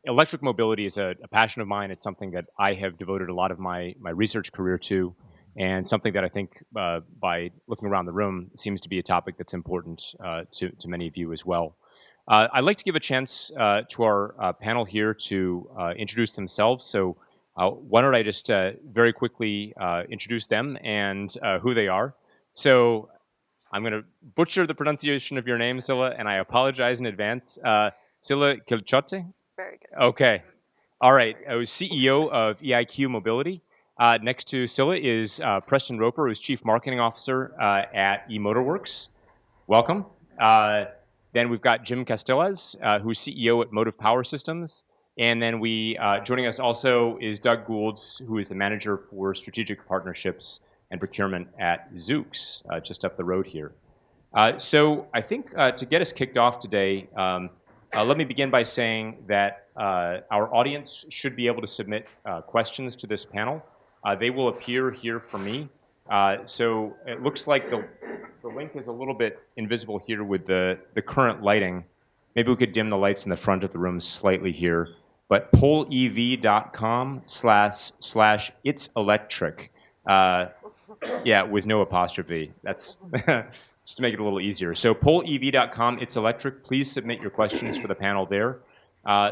electric mobility is a passion of mine. It's something that I have devoted a lot of my research career to, and something that I think, by looking around the room, seems to be a topic that's important to many of you as well. I'd like to give a chance to our panel here to introduce themselves. So why don't I just very quickly introduce them and who they are. So I'm going to butcher the pronunciation of your name, Sila, and I apologize in advance. Sila Kiliccote? Very good. Okay. All right. I was CEO of EIQ Mobility. Next to Sila is Preston Roper, who's Chief Marketing Officer at eMotorWerks. Welcome. Then we've got Jim Castelaz, who's CEO at Motiv Power Systems. And then joining us also is Doug Gould, who is the Manager for Strategic Partnerships and Procurement at Zoox, just up the road here. So I think to get us kicked off today, let me begin by saying that our audience should be able to submit questions to this panel. They will appear here for me. So it looks like the link is a little bit invisible here with the current lighting. Maybe we could dim the lights in the front of the room slightly here. But polev.com/it's electric. Yeah, with no apostrophe. That's just to make it a little easier. So polev.com, it's electric. Please submit your questions for the panel there.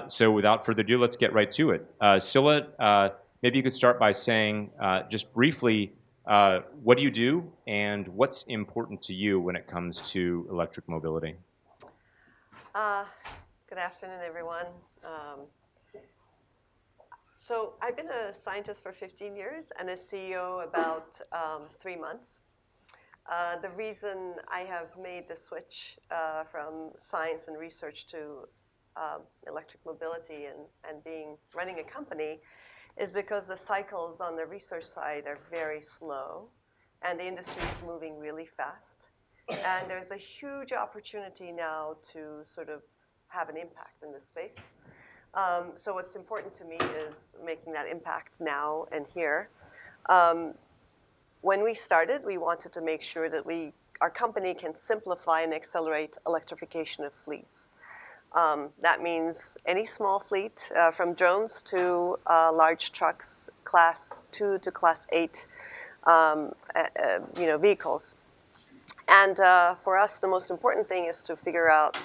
So without further ado, let's get right to it. Sila, maybe you could start by saying just briefly, what do you do and what's important to you when it comes to electric mobility? Good afternoon, everyone. So I've been a scientist for 15 years and a CEO about 3 months. The reason I have made the switch from science and research to electric mobility and running a company is because the cycles on the research side are very slow and the industry is moving really fast. And there's a huge opportunity now to sort of have an impact in this space. So what's important to me is making that impact now and here. When we started, we wanted to make sure that our company can simplify and accelerate electrification of fleets. That means any small fleet, from drones to large trucks, class 2 to class 8, vehicles. And for us, the most important thing is to figure out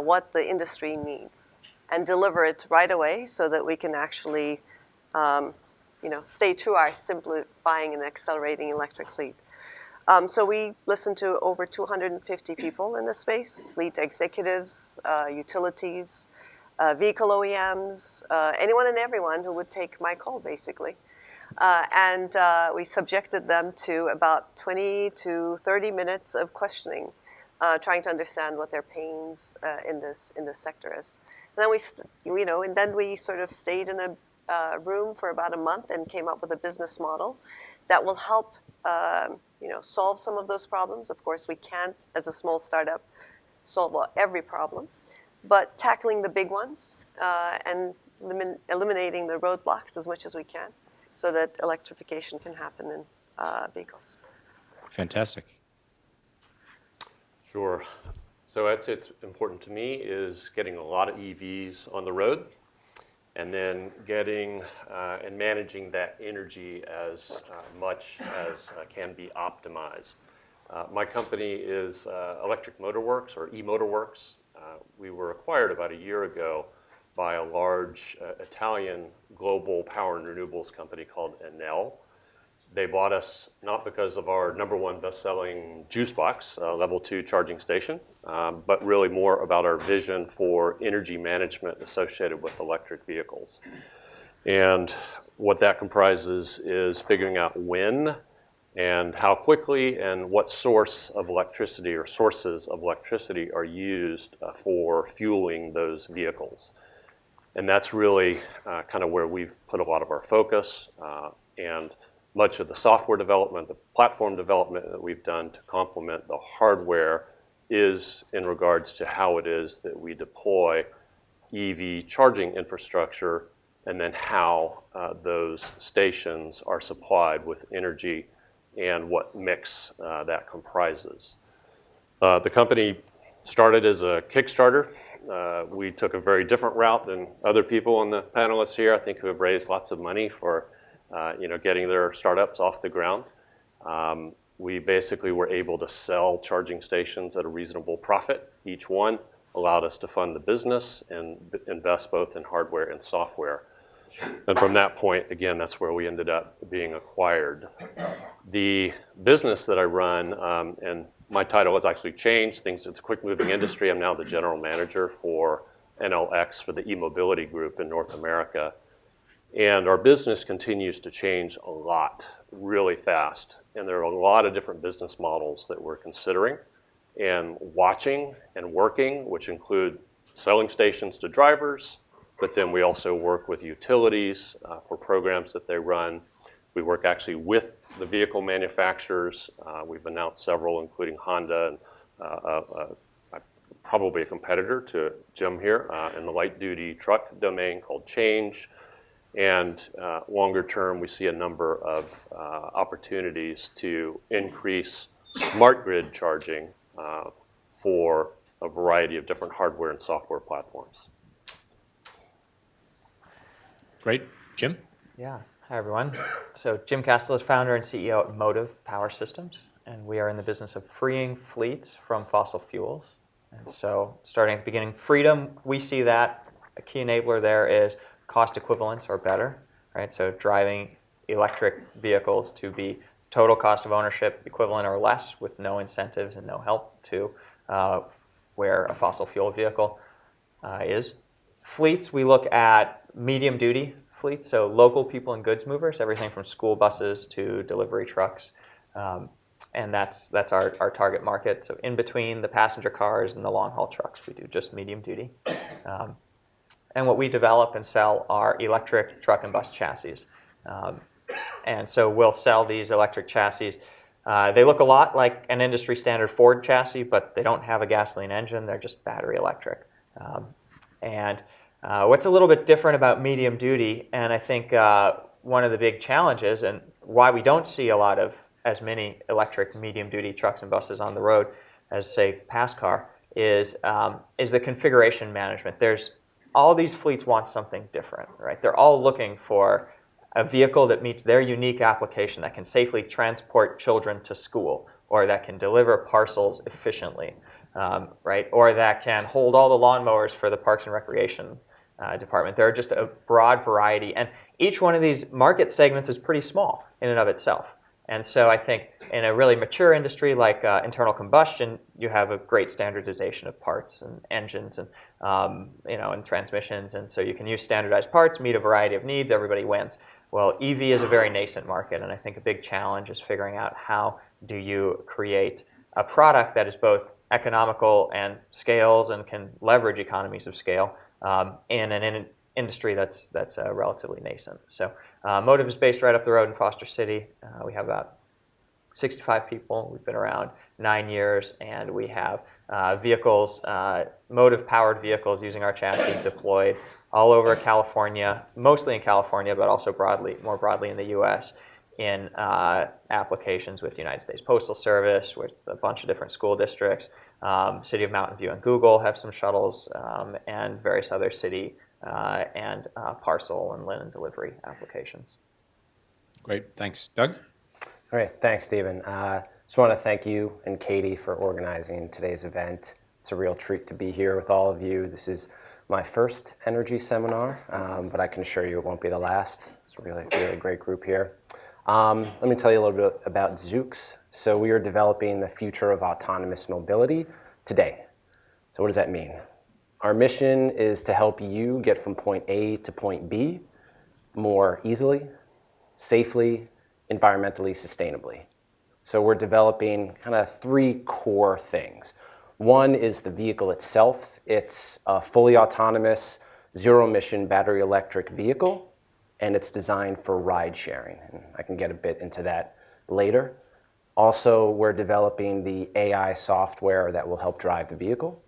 what the industry needs and deliver it right away so that we can actually stay true to our simplifying and accelerating electric fleet. So we listened to over 250 people in this space, fleet executives, utilities, vehicle OEMs, anyone and everyone who would take my call, basically. And we subjected them to about 20 to 30 minutes of questioning, trying to understand what their pains in this sector is. And then we sort of stayed in a room for about a month and came up with a business model that will help solve some of those problems. Of course, we can't, as a small startup, solve every problem, but tackling the big ones and eliminating the roadblocks as much as we can so that electrification can happen in vehicles. Fantastic. Sure. So it's important to me is getting a lot of EVs on the road and then getting and managing that energy as much as can be optimized. My company is electricMotorWerks or eMotorWerks. We were acquired about a year ago by a large Italian global power and renewables company called ENEL. They bought us not because of our #1 best-selling juice box, level 2 charging station, but really more about our vision for energy management associated with electric vehicles. And what that comprises is figuring out when and how quickly and what source of electricity or sources of electricity are used for fueling those vehicles. And that's really kind of where we've put a lot of our focus and much of the software development, the platform development that we've done to complement the hardware is in regards to how it is that we deploy EV charging infrastructure and then how those stations are supplied with energy and what mix that comprises. The company started as a Kickstarter We took a very different route than other people on the panelists here, I think, who have raised lots of money for getting their startups off the ground. We basically were able to sell charging stations at a reasonable profit. Each one allowed us to fund the business and invest both in hardware and software. And from that point, again, that's where we ended up being acquired. The business that I run, and my title has actually changed. It's a quick-moving industry. I'm now the general manager for NLX for the eMobility group in North America. And our business continues to change a lot, really fast. And there are a lot of different business models that we're considering and watching and working, which include selling stations to drivers, but then we also work with utilities for programs that they run. We work actually with the vehicle manufacturers. We've announced several, including Honda, and probably a competitor to Jim here in the light-duty truck domain called Change. And longer term, we see a number of opportunities to increase smart grid charging for a variety of different hardware and software platforms. Great. Jim? Yeah. Hi, everyone. So Jim Castelaz, founder and CEO at Motiv Power Systems, and we are in the business of freeing fleets from fossil fuels. And so starting at the beginning, freedom, we see that a key enabler there is cost equivalence or better, right? So driving electric vehicles to be total cost of ownership equivalent or less with no incentives and no help to where a fossil fuel vehicle is. Fleets, we look at medium duty fleets, so local people and goods movers, everything from school buses to delivery trucks. And that's our target market. So in between the passenger cars and the long haul trucks, we do just medium duty. And what we develop and sell are electric truck and bus chassis. And so we'll sell these electric chassis. They look a lot like an industry standard Ford chassis, but they don't have a gasoline engine. They're just battery electric. And what's a little bit different about medium duty, and I think one of the big challenges and why we don't see a lot of as many electric medium duty trucks and buses on the road as, say, pass car, is the configuration management. All these fleets want something different, right? They're all looking for a vehicle that meets their unique application, that can safely transport children to school, or that can deliver parcels efficiently, right? Or that can hold all the lawnmowers for the Parks and Recreation department. There are just a broad variety, and each one of these market segments is pretty small in and of itself. And so I think in a really mature industry like internal combustion, you have a great standardization of parts and engines and and transmissions, and so you can use standardized parts, meet a variety of needs, everybody wins. Well, EV is a very nascent market, and I think a big challenge is figuring out how do you create a product that is both economical and scales and can leverage economies of scale in an industry that's relatively nascent. So Motiv is based right up the road in Foster City. We have about 65 people. We've been around 9 years, and we have vehicles, Motiv-powered vehicles using our chassis deployed all over California, mostly in California, but also more broadly in the U.S., in applications with the United States Postal Service, with a bunch of different school districts. City of Mountain View and Google have some shuttles, and various other city and parcel and linen delivery applications. Great, thanks. Doug? All right, thanks, Stephen. Just want to thank you and Katie for organizing today's event. It's a real treat to be here with all of you. This is my first energy seminar, but I can assure you it won't be the last. It's a really great group here. Let me tell you a little bit about Zoox. So we are developing the future of autonomous mobility today. So what does that mean? Our mission is to help you get from point A to point B more easily, safely, environmentally sustainably. So we're developing kind of 3 core things. One is the vehicle itself. It's a fully autonomous, zero-emission battery electric vehicle, and it's designed for ride sharing. And I can get a bit into that later. Also, we're developing the AI software that will help drive the vehicle.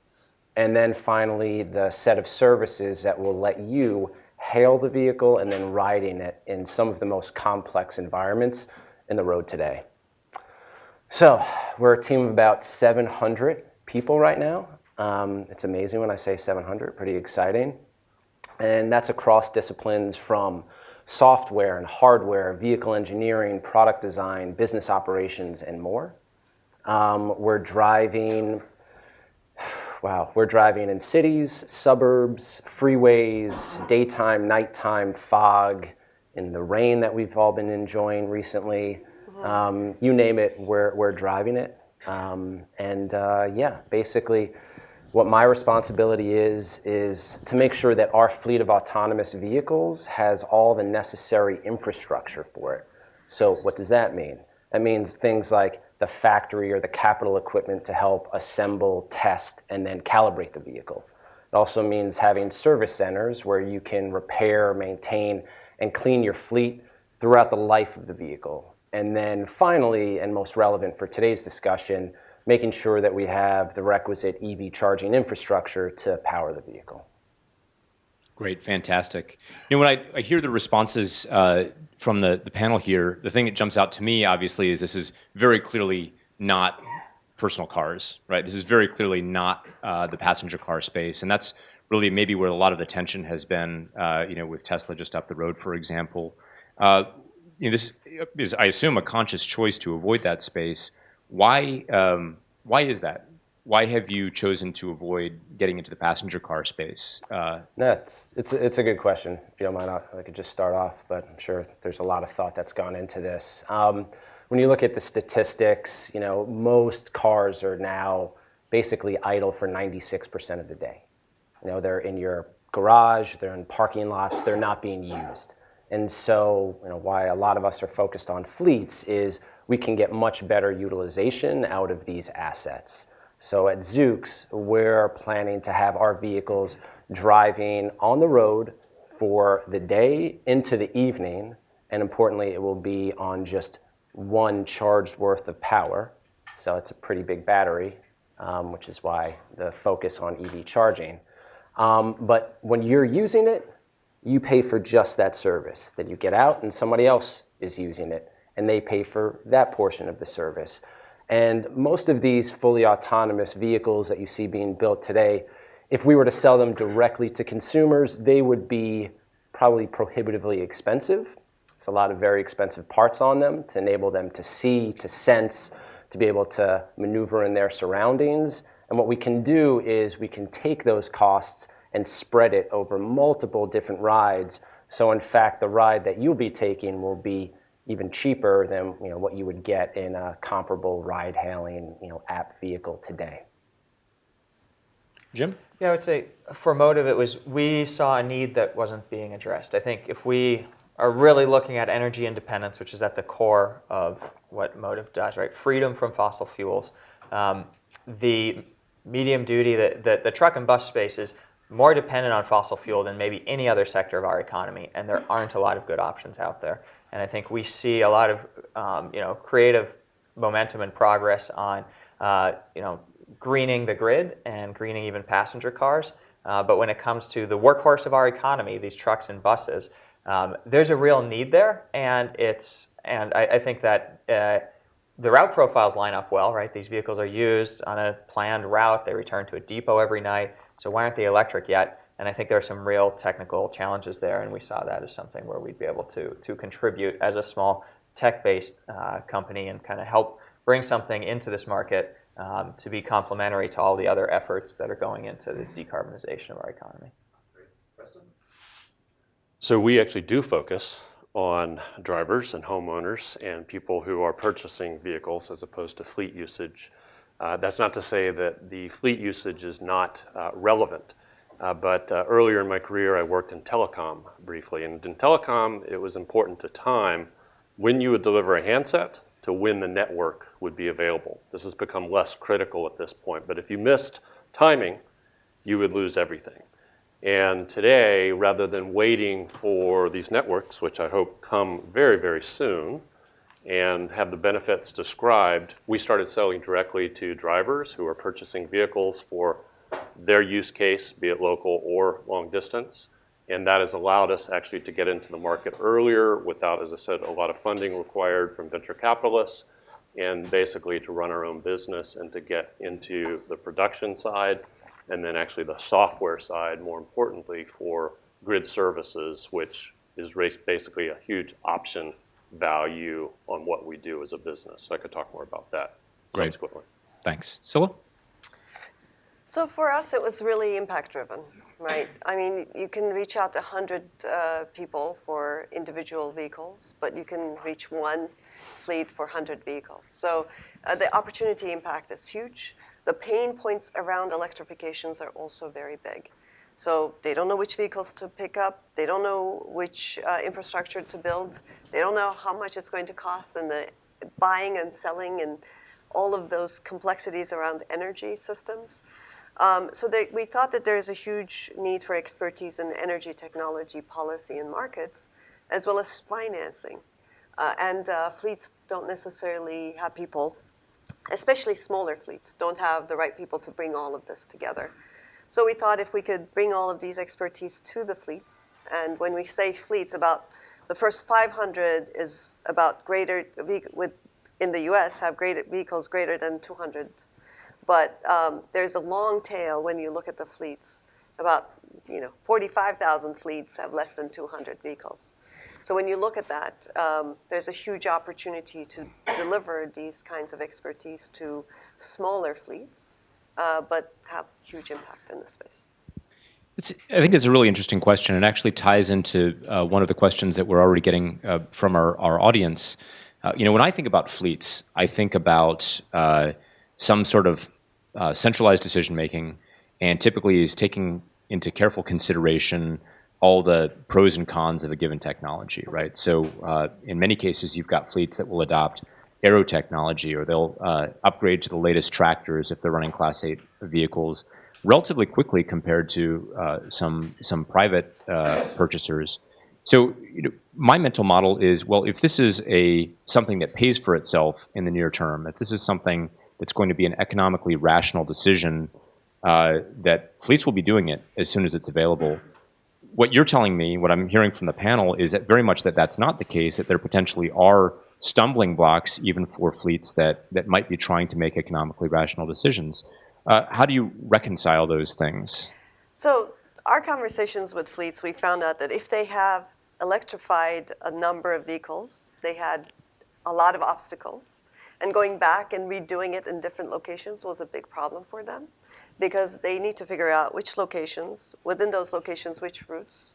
And then finally, the set of services that will let you hail the vehicle and then ride in it in some of the most complex environments in the road today. So we're a team of about 700 people right now, It's amazing when I say 700, pretty exciting. And that's across disciplines from software and hardware, vehicle engineering, product design, business operations, and more. We're driving in cities, suburbs, freeways, daytime, nighttime, fog, in the rain that we've all been enjoying recently. You name it, we're driving it. Basically, what my responsibility is to make sure that our fleet of autonomous vehicles has all the necessary infrastructure for it. So what does that mean? That means things like the factory or the capital equipment to help assemble, test, and then calibrate the vehicle. It also means having service centers where you can repair, maintain, and clean your fleet throughout the life of the vehicle. And then finally, and most relevant for today's discussion, making sure that we have the requisite EV charging infrastructure to power the vehicle. Great, fantastic. You know, when I hear the responses from the panel here, the thing that jumps out to me, obviously, is this is very clearly not personal cars, right? This is very clearly not the passenger car space, and that's really maybe where a lot of the tension has been, with Tesla just up the road, for example. This is, I assume, a conscious choice to avoid that space. Why is that? Why have you chosen to avoid getting into the passenger car space? No, it's a good question. If you don't mind, I could just start off, but I'm sure there's a lot of thought that's gone into this. When you look at the statistics, most cars are now basically idle for 96% of the day. They're in your garage, they're in parking lots, they're not being used. And so, why a lot of us are focused on fleets is we can get much better utilization out of these assets. So at Zoox, we're planning to have our vehicles driving on the road for the day into the evening, and importantly, it will be on just one charged worth of power. So it's a pretty big battery, which is why the focus on EV charging. But when you're using it, you pay for just that service. Then you get out and somebody else is using it, and they pay for that portion of the service. And most of these fully autonomous vehicles that you see being built today, if we were to sell them directly to consumers, they would be probably prohibitively expensive. It's a lot of very expensive parts on them to enable them to see, to sense, to be able to maneuver in their surroundings. And what we can do is we can take those costs and spread it over multiple different rides. So in fact, the ride that you'll be taking will be even cheaper than what you would get in a comparable ride-hailing app vehicle today. Jim? Yeah, I would say for Motiv, we saw a need that wasn't being addressed. I think if we are really looking at energy independence, which is at the core of what Motiv does, right? Freedom from fossil fuels. The medium duty, the truck and bus space is more dependent on fossil fuel than maybe any other sector of our economy, and there aren't a lot of good options out there. And I think we see a lot of creative momentum and progress on greening the grid and greening even passenger cars. But when it comes to the workhorse of our economy, these trucks and buses, there's a real need there, and I think that the route profiles line up well, right? These vehicles are used on a planned route. They return to a depot every night. So why aren't they electric yet? And I think there are some real technical challenges there, and we saw that as something where we'd be able to contribute as a small tech-based company and kind of help bring something into this market to be complementary to all the other efforts that are going into the decarbonization of our economy. Preston? So we actually do focus on drivers and homeowners and people who are purchasing vehicles as opposed to fleet usage. That's not to say that the fleet usage is not relevant. But earlier in my career, I worked in telecom briefly. And in telecom, it was important to time when you would deliver a handset to when the network would be available. This has become less critical at this point. But if you missed timing, you would lose everything. And today, rather than waiting for these networks, which I hope come very, very soon, and have the benefits described, we started selling directly to drivers who are purchasing vehicles for their use case, be it local or long distance. And that has allowed us actually to get into the market earlier without, as I said, a lot of funding required from venture capitalists, and basically to run our own business and to get into the production side and then actually the software side, more importantly, for grid services, which is basically a huge option value on what we do as a business. So I could talk more about that subsequently. Thanks. Sila? So for us, it was really impact-driven, right? I mean, you can reach out to 100 people for individual vehicles, but you can reach one fleet for 100 vehicles. So the opportunity impact is huge. The pain points around electrifications are also very big. So they don't know which vehicles to pick up. They don't know which infrastructure to build. They don't know how much it's going to cost, and the buying and selling and all of those complexities around energy systems. So we thought that there is a huge need for expertise in energy technology, policy, and markets, as well as financing. And fleets don't necessarily have people, especially smaller fleets, don't have the right people to bring all of this together. So we thought if we could bring all of these expertise to the fleets, and when we say fleets, about the first 500 is about greater, in the US, have vehicles greater than 200. But there's a long tail when you look at the fleets. About 45,000 fleets have less than 200 vehicles. So when you look at that, there's a huge opportunity to deliver these kinds of expertise to smaller fleets, but have huge impact in the space. I think it's a really interesting question, and actually ties into one of the questions that we're already getting from our audience. When I think about fleets, I think about some sort of centralized decision-making, and typically is taking into careful consideration all the pros and cons of a given technology, right? So in many cases, you've got fleets that will adopt aero technology, or they'll upgrade to the latest tractors if they're running Class 8 vehicles relatively quickly compared to some private purchasers. So my mental model is, well, if this is something that pays for itself in the near term, if this is something that's going to be an economically rational decision, that fleets will be doing it as soon as it's available. What you're telling me, what I'm hearing from the panel, is that very much that's not the case, that there potentially are stumbling blocks even for fleets that might be trying to make economically rational decisions. How do you reconcile those things? So our conversations with fleets, we found out that if they have electrified a number of vehicles, they had a lot of obstacles. And going back and redoing it in different locations was a big problem for them, because they need to figure out which locations, within those locations, which routes,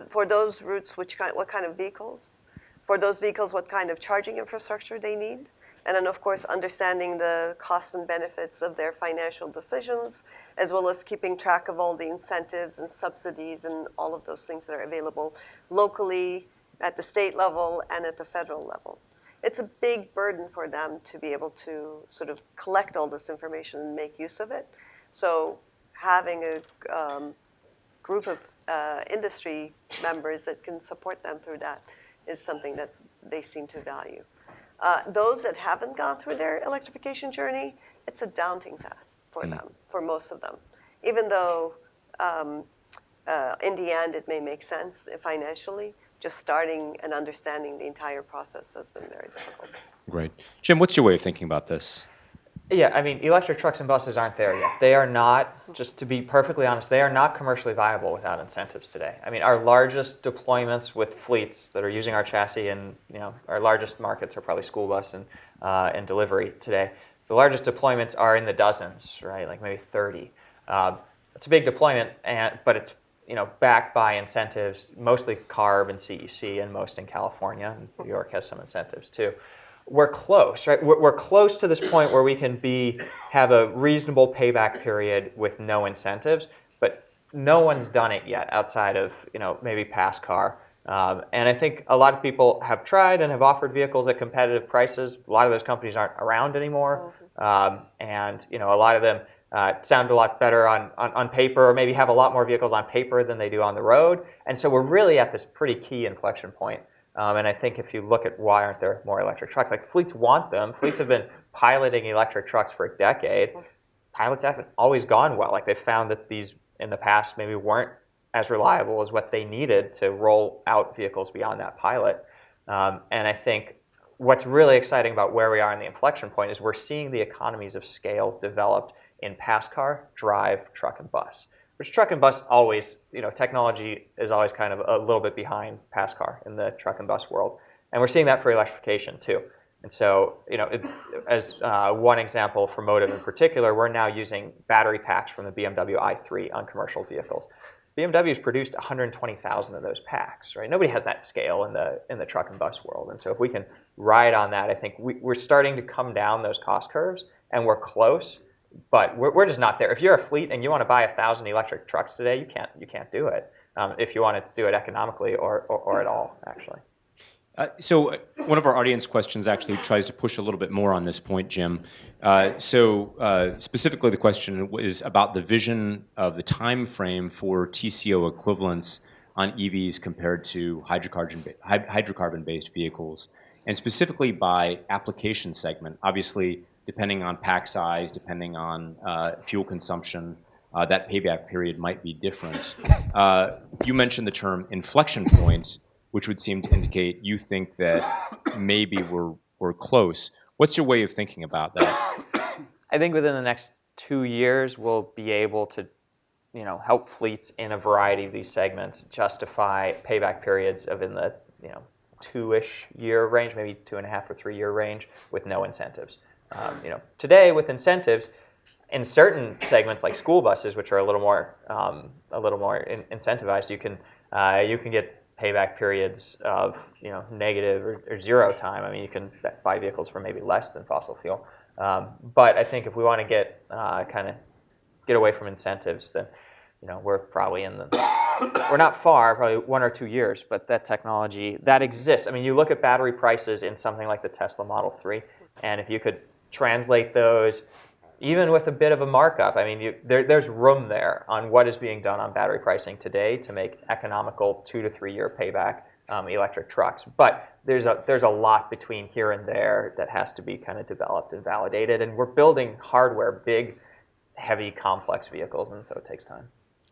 for those routes, what kind of vehicles, for those vehicles, what kind of charging infrastructure they need, and then, of course, understanding the costs and benefits of their financial decisions, as well as keeping track of all the incentives and subsidies and all of those things that are available locally, at the state level, and at the federal level. It's a big burden for them to be able to sort of collect all this information and make use of it. So having a group of industry members that can support them through that is something that they seem to value. Those that haven't gone through their electrification journey, it's a daunting task for them, for most of them. Even though in the end it may make sense financially, just starting and understanding the entire process has been very difficult. Great. Jim, what's your way of thinking about this? Yeah, I mean, electric trucks and buses aren't there yet. They are not, just to be perfectly honest, they are not commercially viable without incentives today. I mean, our largest deployments with fleets that are using our chassis, and our largest markets are probably school bus and delivery today. The largest deployments are in the dozens, right? Like maybe 30. It's a big deployment, but it's backed by incentives, mostly CARB and CEC, and most in California. And New York has some incentives too. We're close, right? We're close to this point where we can have a reasonable payback period with no incentives, but no one's done it yet outside of maybe PassCar. And I think a lot of people have tried and have offered vehicles at competitive prices. A lot of those companies aren't around anymore, and a lot of them sound a lot better on paper, or maybe have a lot more vehicles on paper than they do on the road. And so we're really at this pretty key inflection point. And I think if you look at why aren't there more electric trucks, like fleets want them. Fleets have been piloting electric trucks for a decade. Pilots haven't always gone well. Like they found that these in the past maybe weren't as reliable as what they needed to roll out vehicles beyond that pilot. And I think what's really exciting about where we are in the inflection point is we're seeing the economies of scale developed in pass car, drive, truck, and bus. Which truck and bus always, technology is always kind of a little bit behind pass car in the truck and bus world. And we're seeing that for electrification too. And so, as one example for Motiv in particular, we're now using battery packs from the BMW i3 on commercial vehicles. BMW's produced 120,000 of those packs, right? Nobody has that scale in the truck and bus world. And so if we can ride on that, I think we're starting to come down those cost curves, and we're close, but we're just not there. If you're a fleet and you want to buy 1,000 electric trucks today, you can't do it if you want to do it economically or at all, actually. So one of our audience questions actually tries to push a little bit more on this point, Jim. Specifically, the question is about the vision of the time frame for TCO equivalents on EVs compared to hydrocarbon-based vehicles, and specifically by application segment. Obviously, depending on pack size, depending on fuel consumption, that payback period might be different. You mentioned the term inflection point, which would seem to indicate you think that maybe we're close. What's your way of thinking about that? I think within the next 2 years, we'll be able to, help fleets in a variety of these segments justify payback periods of in the, 2-ish year range, maybe 2.5 or 3 year range with no incentives. Today with incentives, in certain segments like school buses, which are a little more incentivized, you can get payback periods of negative or zero time. I mean, you can buy vehicles for maybe less than fossil fuel. But I think if we want to get away from incentives, then we're probably we're not far, probably 1 or 2 years. But that technology that exists. I mean, you look at battery prices in something like the Tesla Model 3, and if you could translate those, even with a bit of a markup, I mean, there's room there on what is being done on battery pricing today to make economical 2 to 3 year payback electric trucks. But there's a lot between here and there that has to be kind of developed and validated. And we're building hardware, big, heavy, complex vehicles, and so it takes time.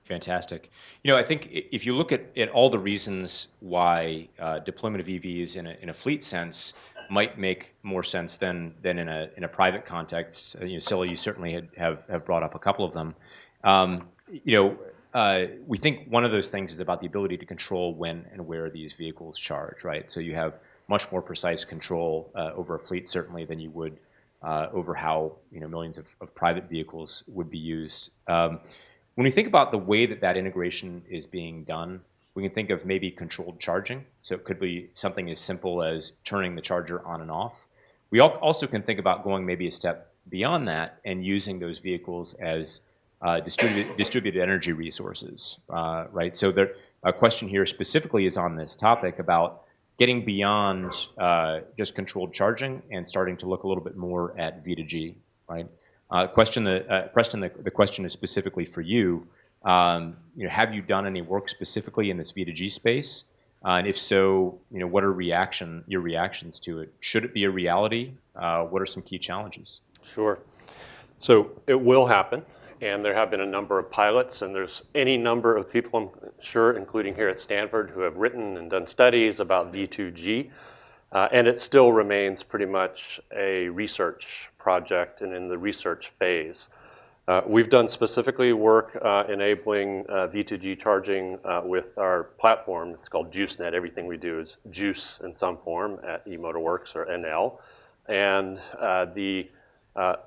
Fantastic. I think if you look at all the reasons why deployment of EVs in a fleet sense might make more sense than in a private context, Sila, you certainly have brought up a couple of them. We think one of those things is about the ability to control when and where these vehicles charge, right? So you have much more precise control over a fleet certainly than you would over how millions of private vehicles would be used. When we think about the way that integration is being done, we can think of maybe controlled charging. So it could be something as simple as turning the charger on and off. We also can think about going maybe a step beyond that and using those vehicles as distributed energy resources, right? So a question here specifically is on this topic about getting beyond just controlled charging and starting to look a little bit more at V2G, right? Preston, the question is specifically for you. Have you done any work specifically in this V2G space? And if so, what are your reactions to it? Should it be a reality? What are some key challenges? Sure. So it will happen, and there have been a number of pilots, and there's any number of people, I'm sure, including here at Stanford, who have written and done studies about V2G, and it still remains pretty much a research project and in the research phase. We've done specifically work enabling V2G charging with our platform. It's called JuiceNet. Everything we do is juice in some form at eMotorWerks or ENEL. And the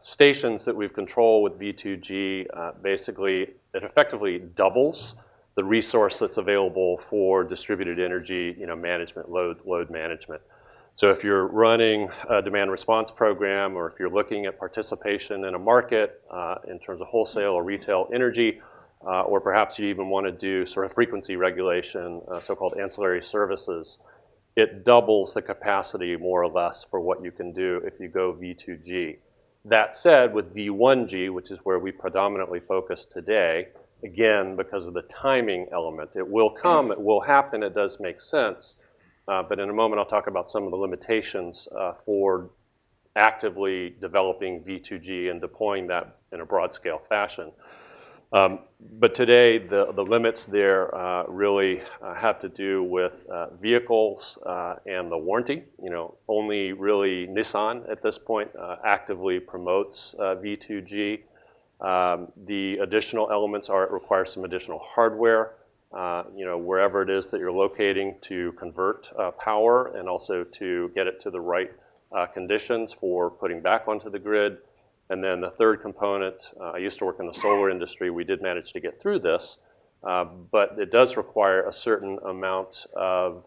stations that we've controlled with V2G, basically, it effectively doubles the resource that's available for distributed energy management, load management. So if you're running a demand response program, or if you're looking at participation in a market in terms of wholesale or retail energy, or perhaps you even want to do sort of frequency regulation, so-called ancillary services, it doubles the capacity more or less for what you can do if you go V2G. That said, with V1G, which is where we predominantly focus today, again, because of the timing element, it will come, it will happen, it does make sense. But in a moment, I'll talk about some of the limitations for actively developing V2G and deploying that in a broad-scale fashion. But today, the limits there really have to do with vehicles and the warranty. Only really Nissan at this point actively promotes V2G. The additional elements are it requires some additional hardware, wherever it is that you're locating to convert power and also to get it to the right conditions for putting back onto the grid. And then the third component, I used to work in the solar industry. We did manage to get through this, but it does require a certain amount of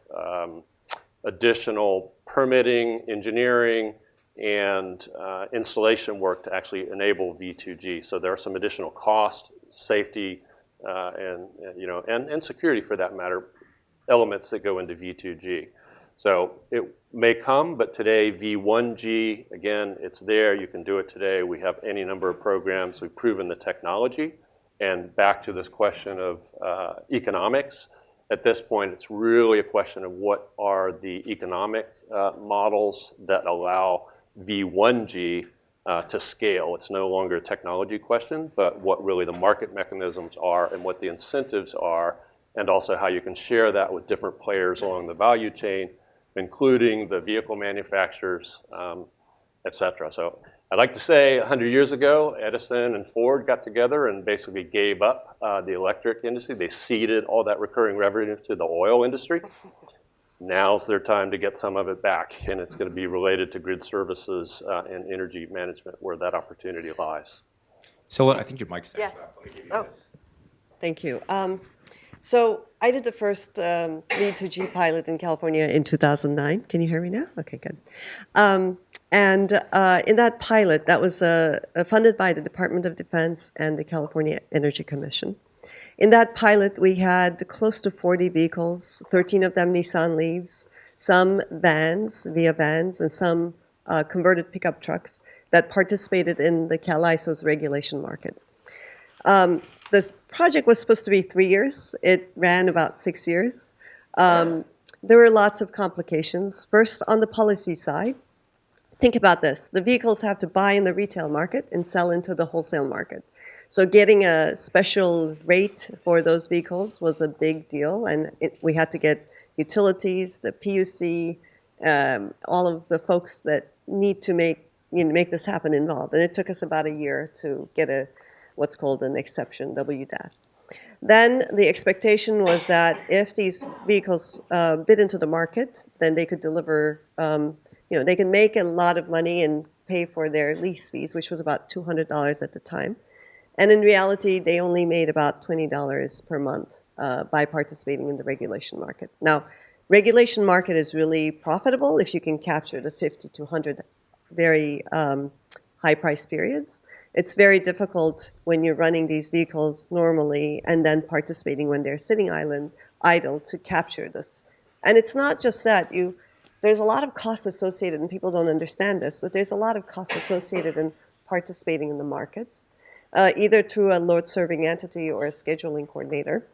additional permitting, engineering, and installation work to actually enable V2G. So there are some additional cost, safety, and security for that matter, elements that go into V2G. So it may come, but today V1G, again, it's there. You can do it today. We have any number of programs. We've proven the technology. And back to this question of economics, at this point, it's really a question of what are the economic models that allow V1G to scale. It's no longer a technology question, but what really the market mechanisms are and what the incentives are, and also how you can share that with different players along the value chain, including the vehicle manufacturers, et cetera. So I'd like to say 100 years ago, Edison and Ford got together and basically gave up the electric industry. They ceded all that recurring revenue to the oil industry. Now's their time to get some of it back, and it's going to be related to grid services and energy management where that opportunity lies. Sila, I think your mic's Yes. Oh. Thank you. So I did the first V2G pilot in California in 2009. Can you hear me now? Okay, good. And in that pilot, that was funded by the Department of Defense and the California Energy Commission. In that pilot, we had close to 40 vehicles, 13 of them Nissan Leafs, some vans, Via vans, and some converted pickup trucks that participated in the catalyze regulation market. This project was supposed to be 3 years. It ran about 6 years. There were lots of complications. First, on the policy side, think about this. The vehicles have to buy in the retail market and sell into the wholesale market. So getting a special rate for those vehicles was a big deal, and we had to get utilities, the PUC, all of the folks that need to make this happen involved. And it took us about a year to get what's called an exception, WDAT. Then the expectation was that if these vehicles bid into the market, then they could deliver, they can make a lot of money and pay for their lease fees, which was about $200 at the time. And in reality, they only made about $20 per month by participating in the regulation market. Now, regulation market is really profitable if you can capture the 50 to 100 very high price periods. It's very difficult when you're running these vehicles normally and then participating when they're sitting idle to capture this. And it's not just that. There's a lot of costs associated, and people don't understand this, but there's a lot of costs associated in participating in the markets, either through a load-serving entity or a scheduling coordinator.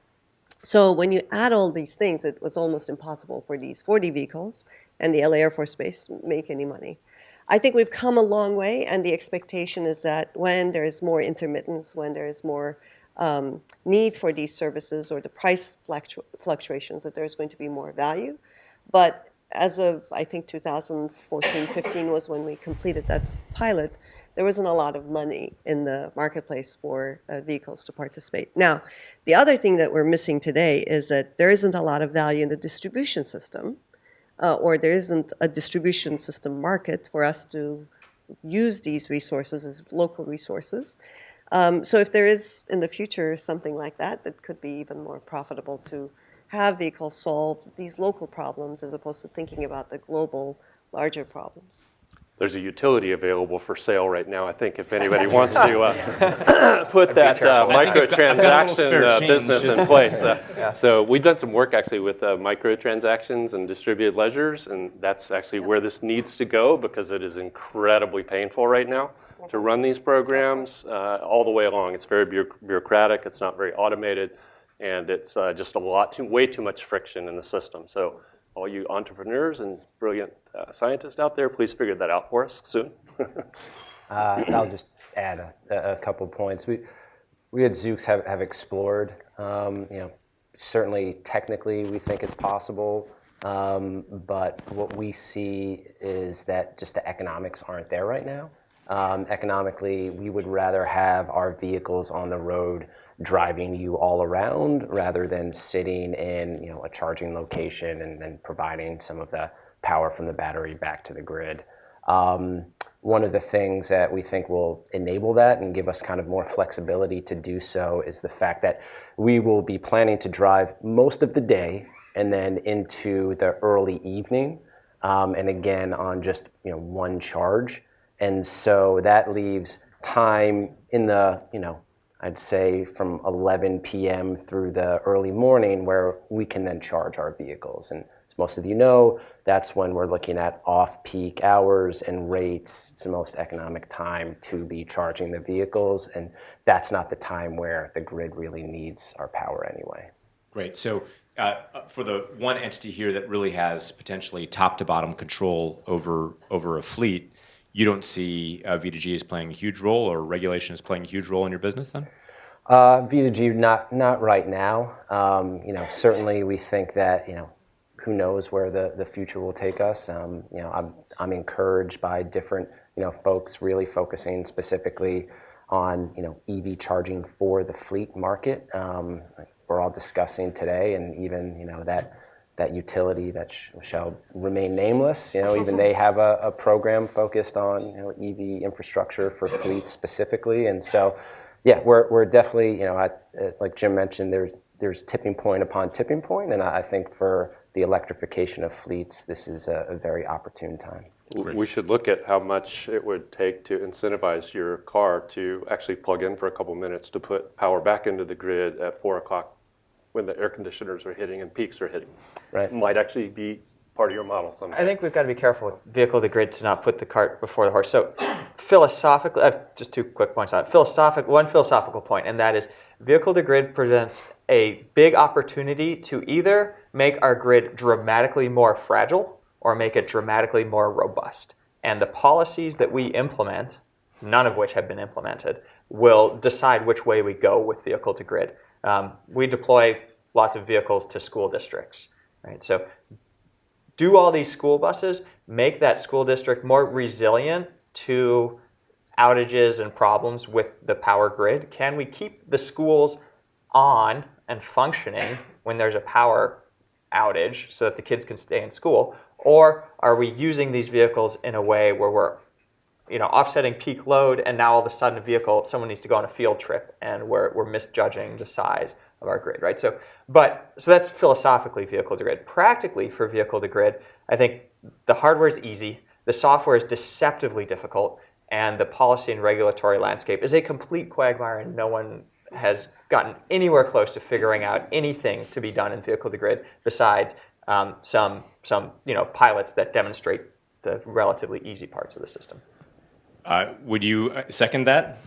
So when you add all these things, it was almost impossible for these 40 vehicles and the LA Air Force Base to make any money. I think we've come a long way, and the expectation is that when there is more intermittence, when there is more need for these services or the price fluctuations, that there's going to be more value. But as of, I think, 2014-15 was when we completed that pilot, there wasn't a lot of money in the marketplace for vehicles to participate. Now, the other thing that we're missing today is that there isn't a lot of value in the distribution system, or there isn't a distribution system market for us to use these resources as local resources. So if there is in the future something like that, that could be even more profitable to have vehicles solve these local problems as opposed to thinking about the global, larger problems. There's a utility available for sale right now, I think, if anybody wants to put that microtransaction business in place. So we've done some work actually with microtransactions and distributed ledgers, and that's actually where this needs to go because it is incredibly painful right now to run these programs all the way along. It's very bureaucratic, it's not very automated, and it's just way too much friction in the system. So all you entrepreneurs and brilliant scientists out there, please figure that out for us soon. I'll just add a couple points. We at Zoox have explored, certainly technically we think it's possible, but what we see is that just the economics aren't there right now. Economically, we would rather have our vehicles on the road driving you all around rather than sitting in a charging location and then providing some of the power from the battery back to the grid. One of the things that we think will enable that and give us kind of more flexibility to do so is the fact that we will be planning to drive most of the day and then into the early evening, and again on just one charge. And so that leaves time in the, I'd say from 11 p.m. through the early morning where we can then charge our vehicles. And as most of you know, that's when we're looking at off-peak hours and rates. It's the most economic time to be charging the vehicles, and that's not the time where the grid really needs our power anyway. Great. So for the one entity here that really has potentially top-to-bottom control over a fleet, you don't see V2G as playing a huge role, or regulation is playing a huge role in your business then? V2G, not right now. Certainly we think that, who knows where the future will take us. I'm encouraged by different, folks really focusing specifically on, EV charging for the fleet market. We're all discussing today, and even, that utility that shall remain nameless, even they have a program focused on EV infrastructure for fleets specifically. And so, yeah, we're definitely, like Jim mentioned, there's tipping point upon tipping point, and I think for the electrification of fleets, this is a very opportune time. We should look at how much it would take to incentivize your car to actually plug in for a couple minutes to put power back into the grid at 4 o'clock when the air conditioners are hitting and peaks are hitting. Right. Might actually be part of your model someday. I think we've got to be careful with vehicle to grid to not put the cart before the horse. So philosophically, I have just 2 quick points on it. One philosophical point, and that is vehicle to grid presents a big opportunity to either make our grid dramatically more fragile or make it dramatically more robust. And the policies that we implement, none of which have been implemented, will decide which way we go with vehicle to grid. We deploy lots of vehicles to school districts, right? So do all these school buses make that school district more resilient to outages and problems with the power grid? Can we keep the schools on and functioning when there's a power outage so that the kids can stay in school? Or are we using these vehicles in a way where we're offsetting peak load, and now all of a sudden someone needs to go on a field trip, and we're misjudging the size of our grid, right? So that's philosophically vehicle to grid. Practically for vehicle to grid, I think the hardware is easy, the software is deceptively difficult, and the policy and regulatory landscape is a complete quagmire, and no one has gotten anywhere close to figuring out anything to be done in vehicle to grid besides some pilots that demonstrate the relatively easy parts of the system. Would you second that?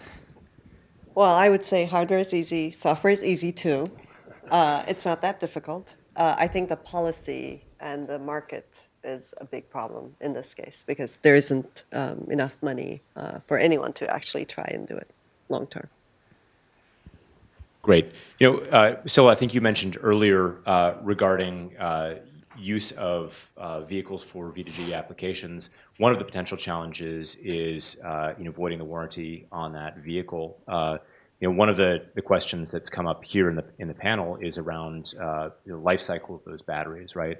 Well, I would say hardware is easy, software is easy too. It's not that difficult. I think the policy and the market is a big problem in this case because there isn't enough money for anyone to actually try and do it long term. Great. Sila, I think you mentioned earlier regarding use of vehicles for V2G applications. One of the potential challenges is voiding the warranty on that vehicle. One of the questions that's come up here in the panel is around the life cycle of those batteries, right?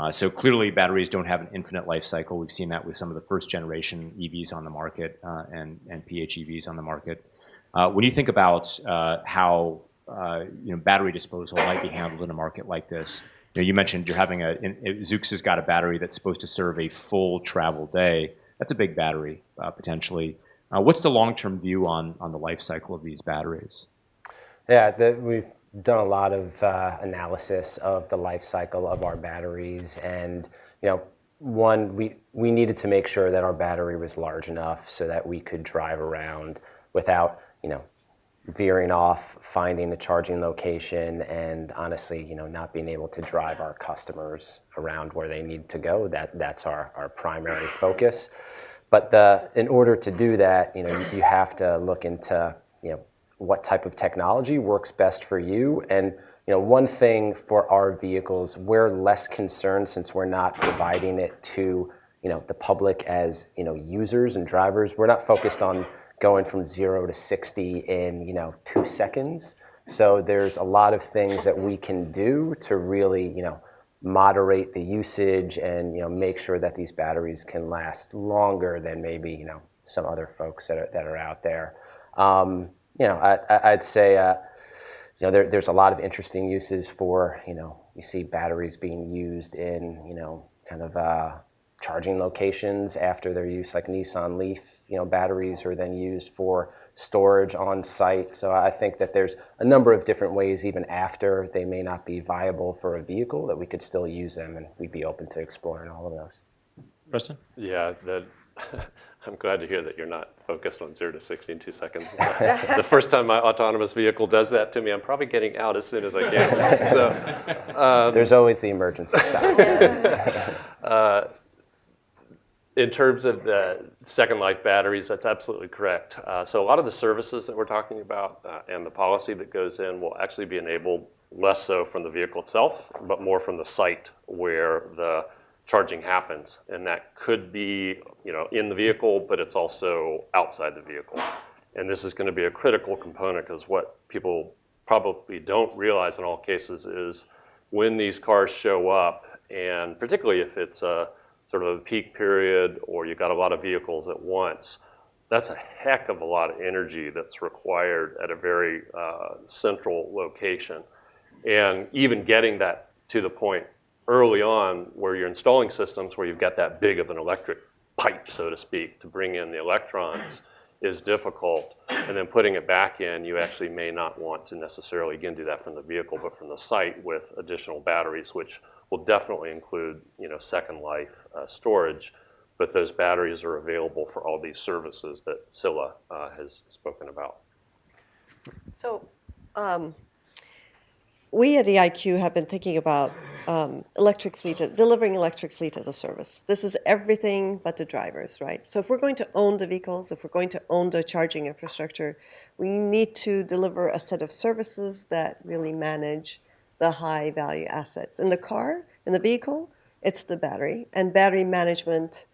So clearly batteries don't have an infinite life cycle. We've seen that with some of the first generation EVs on the market and PHEVs on the market. When you think about how battery disposal might be handled in a market like this, you mentioned you're having Zoox has got a battery that's supposed to serve a full travel day. That's a big battery potentially. What's the long-term view on the life cycle of these batteries? Yeah, we've done a lot of analysis of the life cycle of our batteries, and one, we needed to make sure that our battery was large enough so that we could drive around without veering off, finding a charging location, and honestly, not being able to drive our customers around where they need to go. That's our primary focus. But in order to do that, you have to look into what type of technology works best for you. And one thing for our vehicles, we're less concerned since we're not providing it to the public as, users and drivers. We're not focused on going from 0 to 60 in, 2 seconds. So there's a lot of things that we can do to really, moderate the usage and, make sure that these batteries can last longer than maybe, some other folks that are out there. I'd say, there's a lot of interesting uses for, you see batteries being used in, kind of charging locations after their use, like Nissan Leaf, batteries are then used for storage on site. So I think that there's a number of different ways, even after they may not be viable for a vehicle, that we could still use them, and we'd be open to exploring all of those. Preston? Yeah, I'm glad to hear that you're not focused on 0 to 60 in 2 seconds. The first time my autonomous vehicle does that to me, I'm probably getting out as soon as I can. So, there's always the emergency stop. In terms of the second life batteries, that's absolutely correct. So a lot of the services that we're talking about and the policy that goes in will actually be enabled less so from the vehicle itself, but more from the site where the charging happens. And that could be, in the vehicle, but it's also outside the vehicle. And this is going to be a critical component, because what people probably don't realize in all cases is when these cars show up, and particularly if it's a sort of a peak period or you've got a lot of vehicles at once, that's a heck of a lot of energy that's required at a very central location. And even getting that to the point early on where you're installing systems where you've got that big of an electric pipe, so to speak, to bring in the electrons is difficult. And then putting it back in, you actually may not want to necessarily, again, do that from the vehicle, but from the site with additional batteries, which will definitely include, second life storage. But those batteries are available for all these services that Sila has spoken about. So we at EIQ have been thinking about delivering electric fleet as a service. This is everything but the drivers, right? So if we're going to own the vehicles, if we're going to own the charging infrastructure, we need to deliver a set of services that really manage the high value assets. In the car, in the vehicle, it's the battery, and battery management,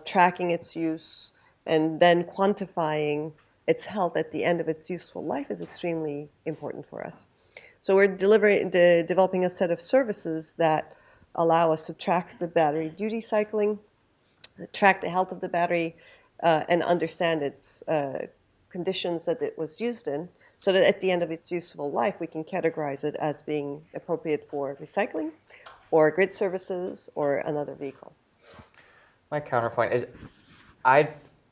tracking its use, and then quantifying its health at the end of its useful life is extremely important for us. So we're developing a set of services that allow us to track the battery duty cycling, track the health of the battery, and understand its conditions that it was used in, so that at the end of its useful life, we can categorize it as being appropriate for recycling or grid services or another vehicle. My counterpoint is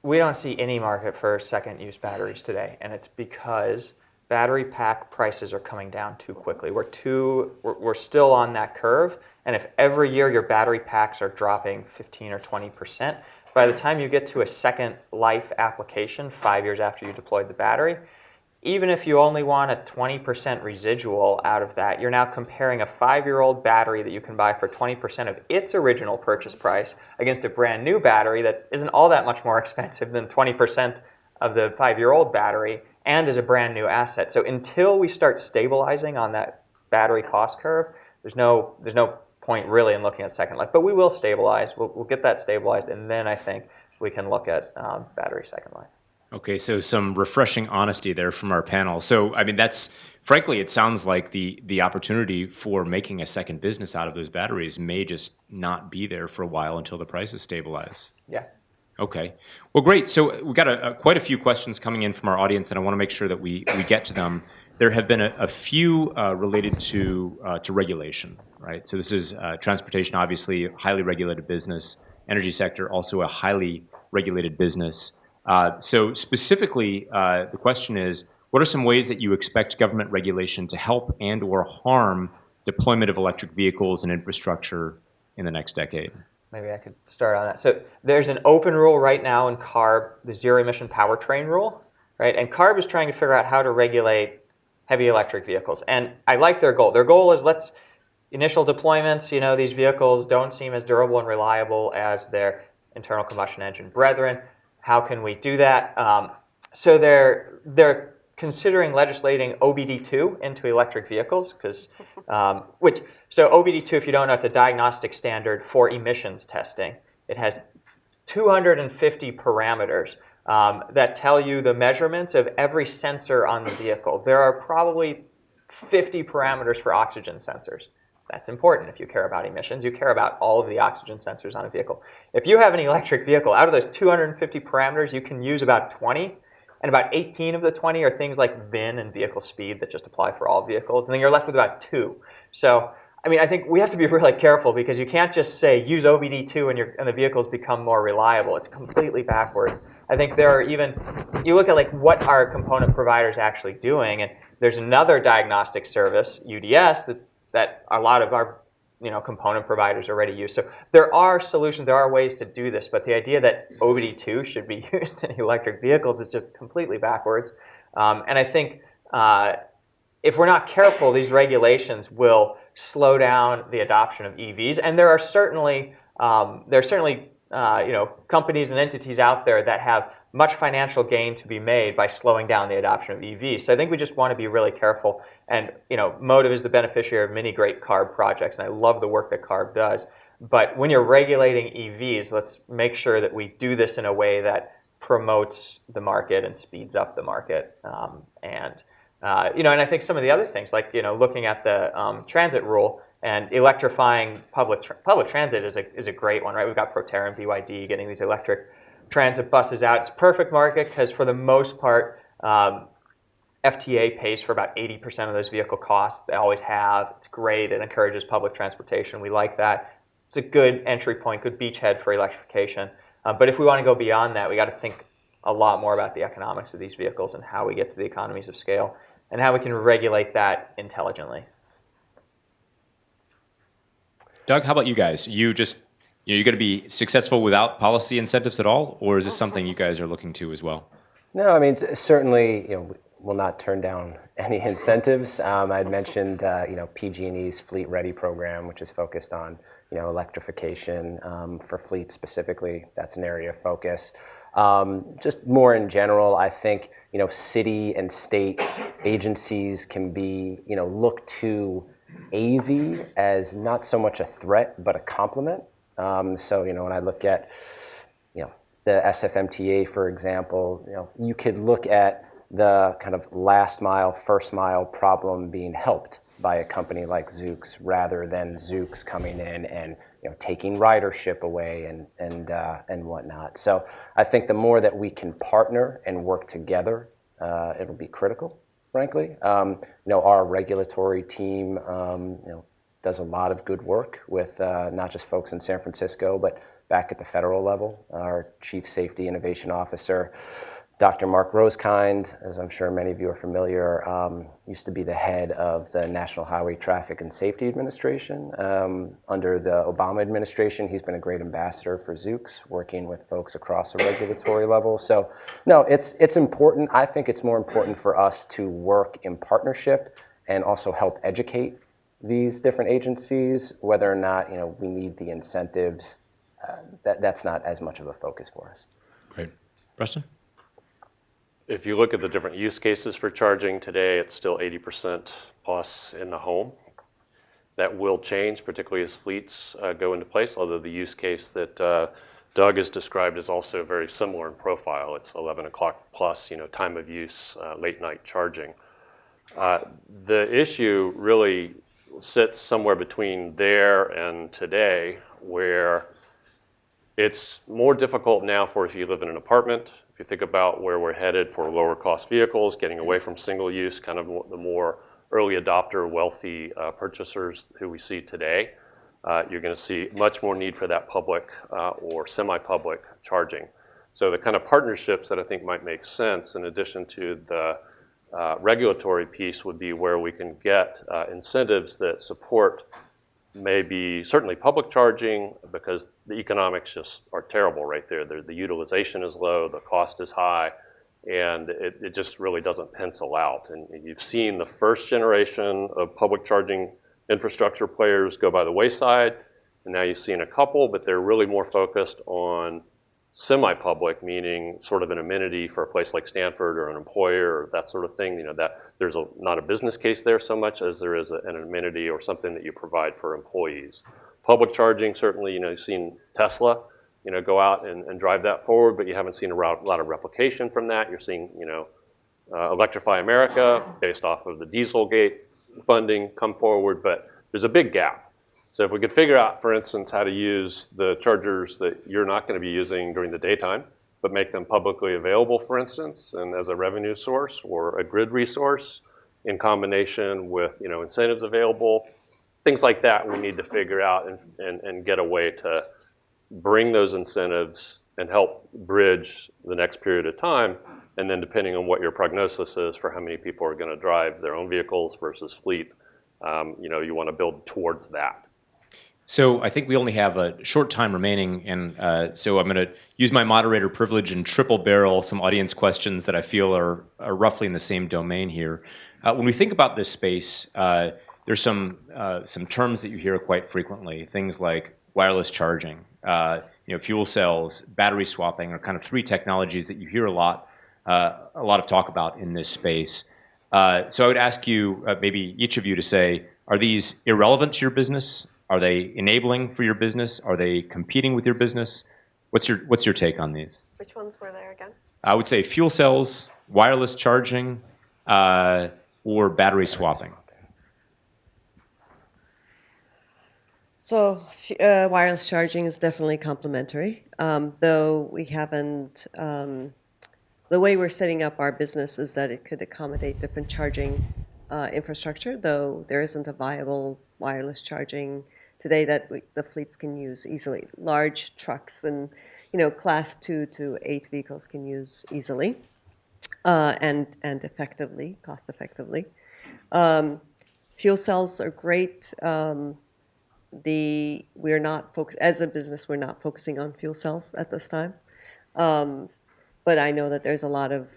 we don't see any market for second-use batteries today, and it's because battery pack prices are coming down too quickly. We're still on that curve, and if every year your battery packs are dropping 15 or 20%, by the time you get to a second life application 5 years after you deployed the battery, even if you only want a 20% residual out of that, you're now comparing a 5-year-old battery that you can buy for 20% of its original purchase price against a brand new battery that isn't all that much more expensive than 20% of the 5-year-old battery and is a brand new asset. So until we start stabilizing on that battery cost curve, there's no point really in looking at second life. But we will stabilize. We'll get that stabilized, and then I think we can look at battery second life. Okay, so some refreshing honesty there from our panel. So, I mean, that's, frankly, it sounds like the opportunity for making a second business out of those batteries may just not be there for a while until the prices stabilize. Yeah. Okay. Well, great. So we've got quite a few questions coming in from our audience, and I want to make sure that we get to them. There have been a few related to regulation, right? So this is transportation, obviously, a highly regulated business. Energy sector, also a highly regulated business. So specifically, the question is, what are some ways that you expect government regulation to help and or harm deployment of electric vehicles and infrastructure in the next decade? Maybe I could start on that. So there's an open rule right now in CARB, the zero emission powertrain rule, right? And CARB is trying to figure out how to regulate heavy electric vehicles. And I like their goal. Their goal is initial deployments, these vehicles don't seem as durable and reliable as their internal combustion engine brethren. How can we do that? So they're considering legislating OBD2 into electric vehicles, so OBD2, if you don't know, it's a diagnostic standard for emissions testing. It has 250 parameters that tell you the measurements of every sensor on the vehicle. There are probably 50 parameters for oxygen sensors. That's important if you care about emissions. You care about all of the oxygen sensors on a vehicle. If you have an electric vehicle, out of those 250 parameters, you can use about 20, and about 18 of the 20 are things like VIN and vehicle speed that just apply for all vehicles, and then you're left with about 2. So, I mean, I think we have to be really careful because you can't just say use OBD2 and the vehicles become more reliable. It's completely backwards. I think there are even, you look at like what are component providers actually doing, and there's another diagnostic service, UDS, that a lot of our component providers already use. So there are solutions, there are ways to do this, but the idea that OBD2 should be used in electric vehicles is just completely backwards. And I think if we're not careful, these regulations will slow down the adoption of EVs. And there are certainly companies and entities out there that have much financial gain to be made by slowing down the adoption of EVs. So I think we just want to be really careful. And Motiv is the beneficiary of many great CARB projects, and I love the work that CARB does. But when you're regulating EVs, let's make sure that we do this in a way that promotes the market and speeds up the market. And I think some of the other things, like looking at the transit rule and electrifying public transit is a great one, right? We've got Proterra and BYD getting these electric transit buses out. It's a perfect market because for the most part, FTA pays for about 80% of those vehicle costs. They always have. It's great. It encourages public transportation. We like that. It's a good entry point, good beachhead for electrification. But if we want to go beyond that, we got to think a lot more about the economics of these vehicles and how we get to the economies of scale and how we can regulate that intelligently. Doug, how about you guys? You going to be successful without policy incentives at all, or is this something you guys are looking to as well? No, I mean, certainly, we'll not turn down any incentives. I'd mentioned, PG&E's Fleet Ready program, which is focused on, electrification for fleets specifically. That's an area of focus. Just more in general, I think, city and state agencies can be, look to AV as not so much a threat, but a complement. So, when I look at, the SFMTA, for example, you could look at the kind of last mile, first mile problem being helped by a company like Zoox rather than Zoox coming in and taking ridership away and whatnot. So I think the more that we can partner and work together, it'll be critical, frankly. Our regulatory team does a lot of good work with not just folks in San Francisco, but back at the federal level. Our Chief Safety Innovation Officer, Dr. Mark Rosekind, as I'm sure many of you are familiar, used to be the head of the National Highway Traffic and Safety Administration. Under the Obama administration, he's been a great ambassador for Zoox, working with folks across the regulatory level. So, no, it's important. I think it's more important for us to work in partnership and also help educate these different agencies, whether or not we need the incentives. That's not as much of a focus for us. Great. Preston? If you look at the different use cases for charging today, it's still 80% plus in the home. That will change, particularly as fleets go into place, although the use case that Doug has described is also very similar in profile. It's 11 o'clock plus, time of use, late night charging. The issue really sits somewhere between there and today, where it's more difficult now for if you live in an apartment. If you think about where we're headed for lower cost vehicles, getting away from single use, kind of the more early adopter, wealthy purchasers who we see today, you're going to see much more need for that public or semi-public charging. So the kind of partnerships that I think might make sense, in addition to the regulatory piece, would be where we can get incentives that support maybe certainly public charging, because the economics just are terrible right there. The utilization is low, the cost is high, and it just really doesn't pencil out. And you've seen the first generation of public charging infrastructure players go by the wayside, and now you've seen a couple, but they're really more focused on semi-public, meaning sort of an amenity for a place like Stanford or an employer or that sort of thing. That there's not a business case there so much as there is an amenity or something that you provide for employees. Public charging, certainly, you've seen Tesla go out and drive that forward, but you haven't seen a lot of replication from that. You're seeing, Electrify America, based off of the Dieselgate funding, come forward, but there's a big gap. So if we could figure out, for instance, how to use the chargers that you're not going to be using during the daytime, but make them publicly available, for instance, and as a revenue source or a grid resource in combination with, incentives available, things like that we need to figure out and get a way to bring those incentives and help bridge the next period of time. And then depending on what your prognosis is for how many people are going to drive their own vehicles versus fleet, you want to build towards that. So I think we only have a short time remaining, and so I'm going to use my moderator privilege and triple barrel some audience questions that I feel are roughly in the same domain here. When we think about this space, there's some terms that you hear quite frequently, things like wireless charging, fuel cells, battery swapping are kind of three technologies that you hear a lot of talk about in this space. So I would ask you, maybe each of you, to say, are these irrelevant to your business? Are they enabling for your business? Are they competing with your business? What's your take on these? Which ones were there again? I would say fuel cells, wireless charging, or battery swapping. So wireless charging is definitely complementary, though we haven't. The way we're setting up our business is that it could accommodate different charging infrastructure, though there isn't a viable wireless charging today that the fleets can use easily. Large trucks and class 2 to 8 vehicles can use easily and effectively, cost effectively. Fuel cells are great. We're not as a business, we're not focusing on fuel cells at this time. But I know that there's a lot of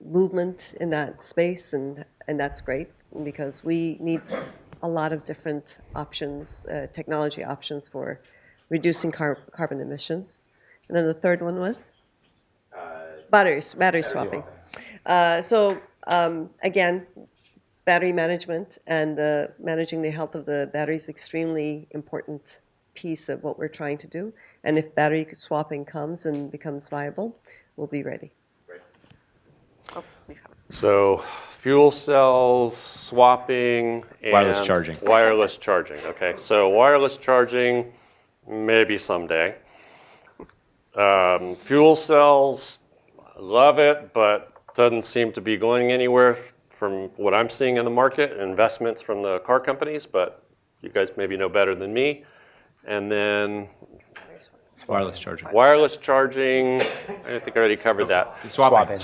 movement in that space, and that's great because we need a lot of different options, technology options for reducing carbon emissions. And then the third one was? Battery swapping. Again, battery management and managing the health of the battery is extremely important piece of what we're trying to do. And if battery swapping comes and becomes viable, we'll be ready. Great. So fuel cells, swapping, and wireless charging. Wireless charging, okay. So wireless charging, maybe someday. Fuel cells, love it, but doesn't seem to be going anywhere from what I'm seeing in the market, investments from the car companies, but you guys maybe know better than me. And then wireless charging. Wireless charging, I think I already covered that. Swapping.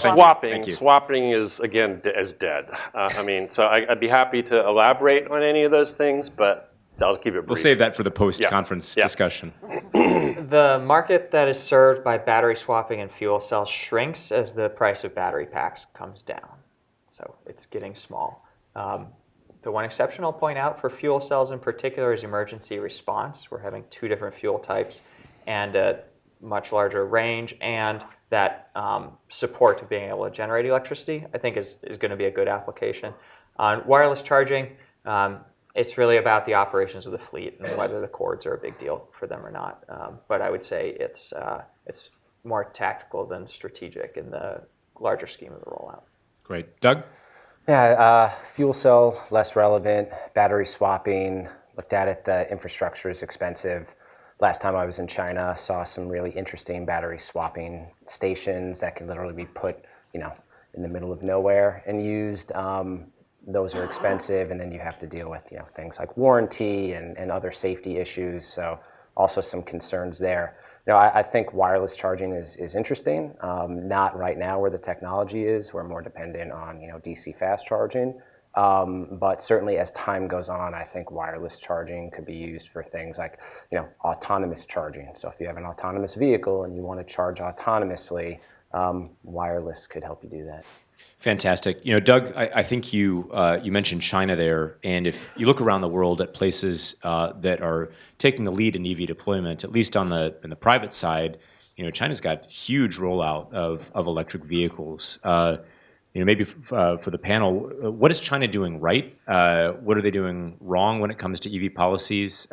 Swapping is, again, as dead. So I'd be happy to elaborate on any of those things, but I'll keep it brief. We'll save that for the post-conference discussion. The market that is served by battery swapping and fuel cells shrinks as the price of battery packs comes down. So it's getting small. The one exception I'll point out for fuel cells in particular is emergency response. We're having 2 different fuel types and a much larger range, and that support to being able to generate electricity, I think is going to be a good application. On wireless charging, it's really about the operations of the fleet and whether the cords are a big deal for them or not. But I would say it's more tactical than strategic in the larger scheme of the rollout. Great. Doug? Yeah, fuel cell, less relevant. Battery swapping, looked at it, the infrastructure is expensive. Last time I was in China, saw some really interesting battery swapping stations that can literally be put, in the middle of nowhere and used. Those are expensive, and then you have to deal with, things like warranty and other safety issues. So also some concerns there. I think wireless charging is interesting. Not right now where the technology is. We're more dependent on, DC fast charging. But certainly as time goes on, I think wireless charging could be used for things like, autonomous charging. So if you have an autonomous vehicle and you want to charge autonomously, wireless could help you do that. Fantastic. Doug, I think you mentioned China there, and if you look around the world at places that are taking the lead in EV deployment, at least in the private side, China's got huge rollout of electric vehicles. Maybe for the panel, what is China doing right? What are they doing wrong when it comes to EV policies?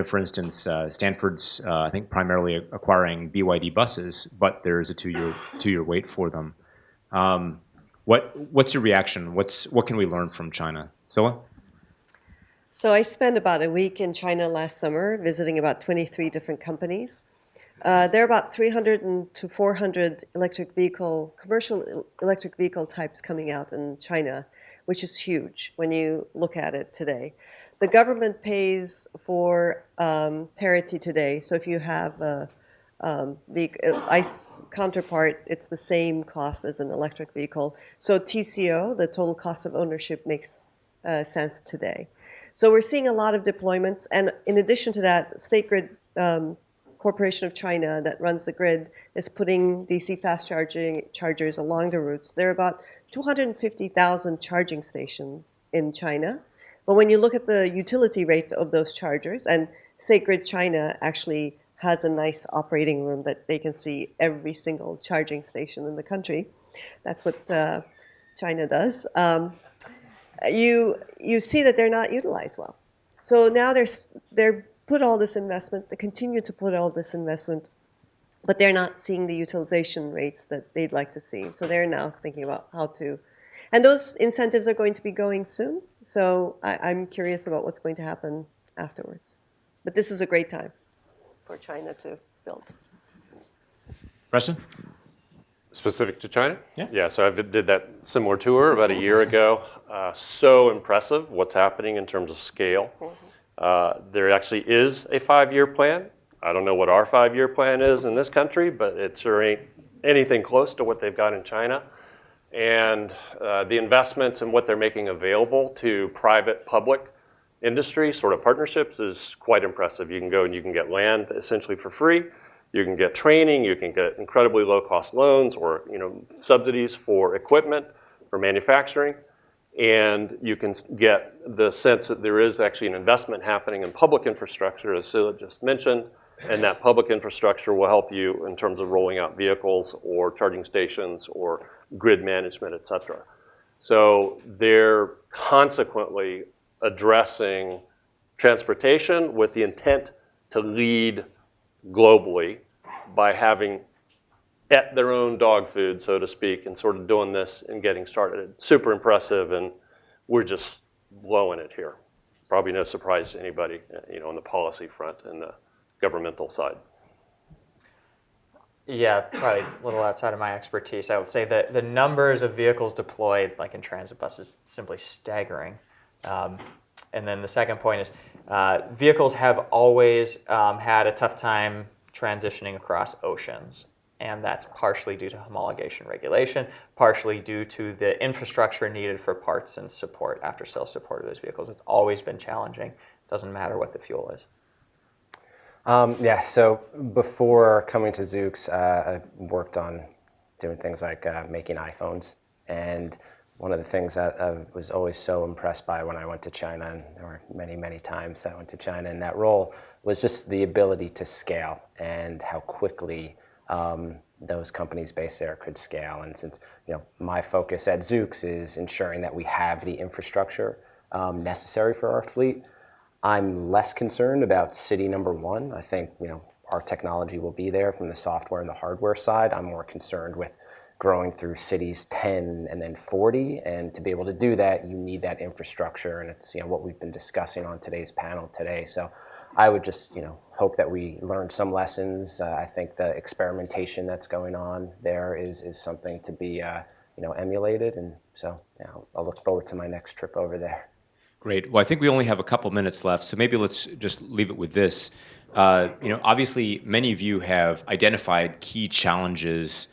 For instance, Stanford's, I think, primarily acquiring BYD buses, but there is a two-year wait for them. What's your reaction? What can we learn from China? Sila? So I spent about a week in China last summer visiting about 23 different companies. There are about 300 to 400 commercial electric vehicle types coming out in China, which is huge when you look at it today. The government pays for parity today. So if you have the ICE counterpart, it's the same cost as an electric vehicle. So TCO, the total cost of ownership, makes sense today. So we're seeing a lot of deployments. And in addition to that, State Grid Corporation of China that runs the grid is putting DC fast chargers along the routes. There are about 250,000 charging stations in China. But when you look at the utility rate of those chargers, and State Grid China actually has a nice operating room that they can see every single charging station in the country. That's what China does. You see that they're not utilized well. So now they're put all this investment, they continue to put all this investment, but they're not seeing the utilization rates that they'd like to see. So they're now thinking about how to, and those incentives are going to be going soon. So I'm curious about what's going to happen afterwards. But this is a great time for China to build. Preston? Specific to China? Yeah. Yeah, so I did that similar tour about a year ago. So impressive what's happening in terms of scale. There actually is a 5-year plan. I don't know what our 5-year plan is in this country, but it sure ain't anything close to what they've got in China. And the investments and what they're making available to private-public industry sort of partnerships is quite impressive. You can go and you can get land essentially for free. You can get training. You can get incredibly low-cost loans or subsidies for equipment, for manufacturing. And you can get the sense that there is actually an investment happening in public infrastructure, as Sila just mentioned, and that public infrastructure will help you in terms of rolling out vehicles or charging stations or grid management, et cetera. So they're consequently addressing transportation with the intent to lead globally by having at their own dog food, so to speak, and sort of doing this and getting started. Super impressive, and we're just blowing it here. Probably no surprise to anybody, on the policy front and the governmental side. Yeah, probably a little outside of my expertise. I would say that the numbers of vehicles deployed, like in transit buses, is simply staggering. And then the second point is vehicles have always had a tough time transitioning across oceans. And that's partially due to homologation regulation, partially due to the infrastructure needed for parts and support, after-sales support of those vehicles. It's always been challenging. Doesn't matter what the fuel is. So before coming to Zoox, I worked on doing things like making iPhones. And one of the things that I was always so impressed by when I went to China, and there were many, many times that I went to China in that role, was just the ability to scale and how quickly those companies based there could scale. And since my focus at Zoox is ensuring that we have the infrastructure necessary for our fleet, I'm less concerned about city number one. I think our technology will be there from the software and the hardware side. I'm more concerned with growing through cities 10 and then 40, and to be able to do that, you need that infrastructure, and it's what we've been discussing on today's panel today. So I would just hope that we learn some lessons. I think the experimentation that's going on there is something to be emulated, and so I'll look forward to my next trip over there. Great. Well, I think we only have a couple minutes left, so maybe let's just leave it with this. Obviously, many of you have identified key challenges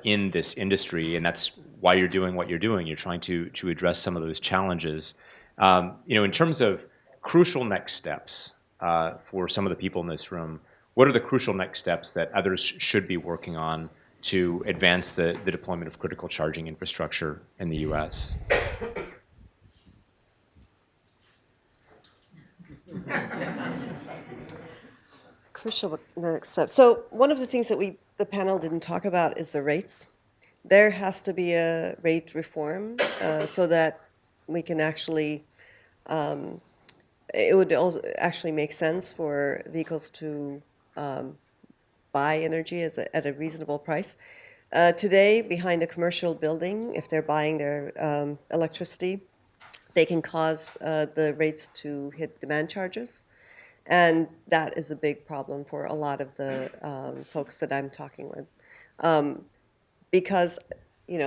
in this industry, and that's why you're doing what you're doing. You're trying to address some of those challenges. In terms of crucial next steps for some of the people in this room, what are the crucial next steps that others should be working on to advance the deployment of critical charging infrastructure in the U.S.? Crucial next step. So one of the things that the panel didn't talk about is the rates. There has to be a rate reform so that we can actually it would also actually make sense for vehicles to buy energy at a reasonable price. Today, behind a commercial building, if they're buying their electricity, they can cause the rates to hit demand charges. And that is a big problem for a lot of the folks that I'm talking with. Because,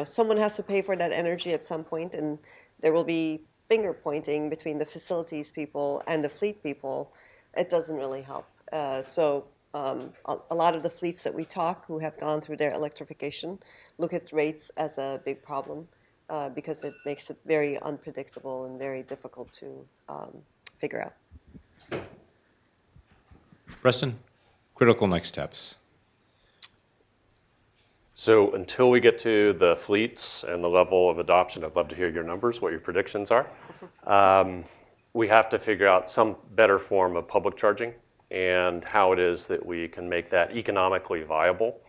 someone has to pay for that energy at some point, and there will be finger pointing between the facilities people and the fleet people. It doesn't really help. So a lot of the fleets that we talk who have gone through their electrification look at rates as a big problem because it makes it very unpredictable and very difficult to figure out. Preston, critical next steps. So until we get to the fleets and the level of adoption, I'd love to hear your numbers, what your predictions are. We have to figure out some better form of public charging and how it is that we can make that economically viable.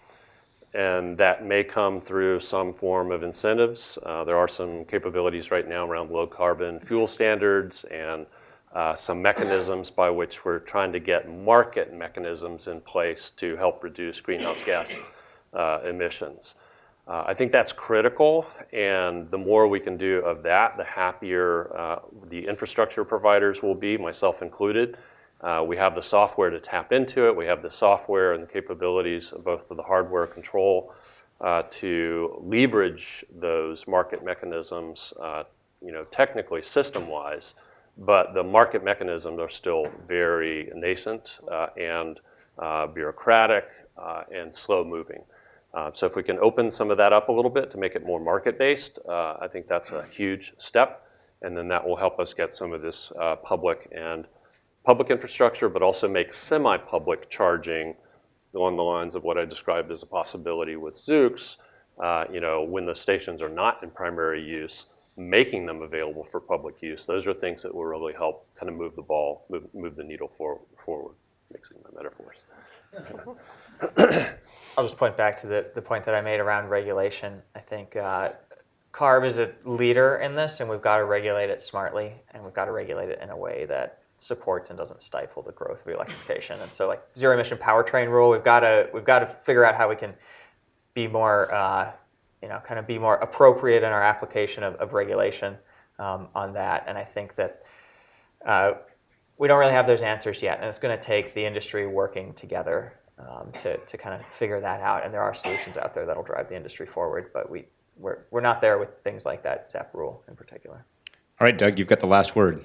And that may come through some form of incentives. There are some capabilities right now around low carbon fuel standards and some mechanisms by which we're trying to get market mechanisms in place to help reduce greenhouse gas emissions. I think that's critical, and the more we can do of that, the happier the infrastructure providers will be, myself included. We have the software to tap into it. We have the software and the capabilities of both of the hardware control to leverage those market mechanisms, technically system-wise, but the market mechanisms are still very nascent and bureaucratic and slow-moving. So if we can open some of that up a little bit to make it more market-based, I think that's a huge step, and then that will help us get some of this public infrastructure, but also make semi-public charging along the lines of what I described as a possibility with Zoox. When the stations are not in primary use, making them available for public use. Those are things that will really help kind of move the ball, move the needle forward, mixing my metaphors. I'll just point back to the point that I made around regulation. I think CARB is a leader in this, and we've got to regulate it smartly, and we've got to regulate it in a way that supports and doesn't stifle the growth of electrification. And so, like zero emission powertrain rule, we've got to figure out how we can be more, kind of be more appropriate in our application of regulation on that. And I think that we don't really have those answers yet, and it's going to take the industry working together to kind of figure that out. And there are solutions out there that'll drive the industry forward, but we're not there with things like that ZEP rule in particular. All right, Doug, you've got the last word.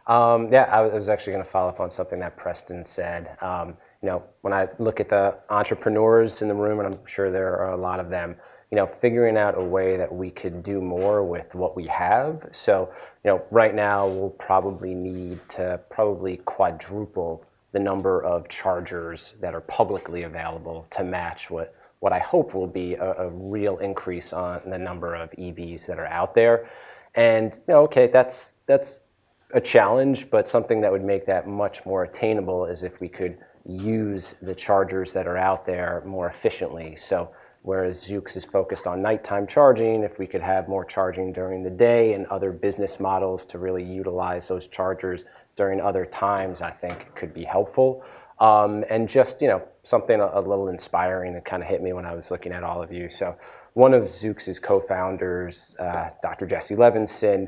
I was actually going to follow up on something that Preston said. When I look at the entrepreneurs in the room, and I'm sure there are a lot of them, figuring out a way that we could do more with what we have. So, right now we'll probably need to quadruple the number of chargers that are publicly available to match what I hope will be a real increase on the number of EVs that are out there. And, that's a challenge, but something that would make that much more attainable is if we could use the chargers that are out there more efficiently. So whereas Zoox is focused on nighttime charging, if we could have more charging during the day and other business models to really utilize those chargers during other times, I think could be helpful. And just, something a little inspiring that kind of hit me when I was looking at all of you. So one of Zoox's co-founders, Dr. Jesse Levinson,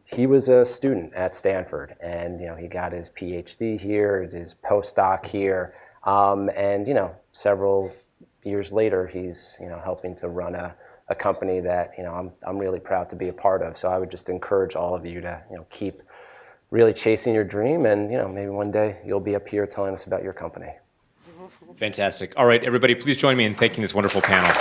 he was a student at Stanford, and he got his PhD here, his postdoc here, and several years later, he's helping to run a company that I'm really proud to be a part of. So I would just encourage all of you to keep really chasing your dream, and maybe one day you'll be up here telling us about your company. Fantastic. All right, everybody, please join me in thanking this wonderful panel.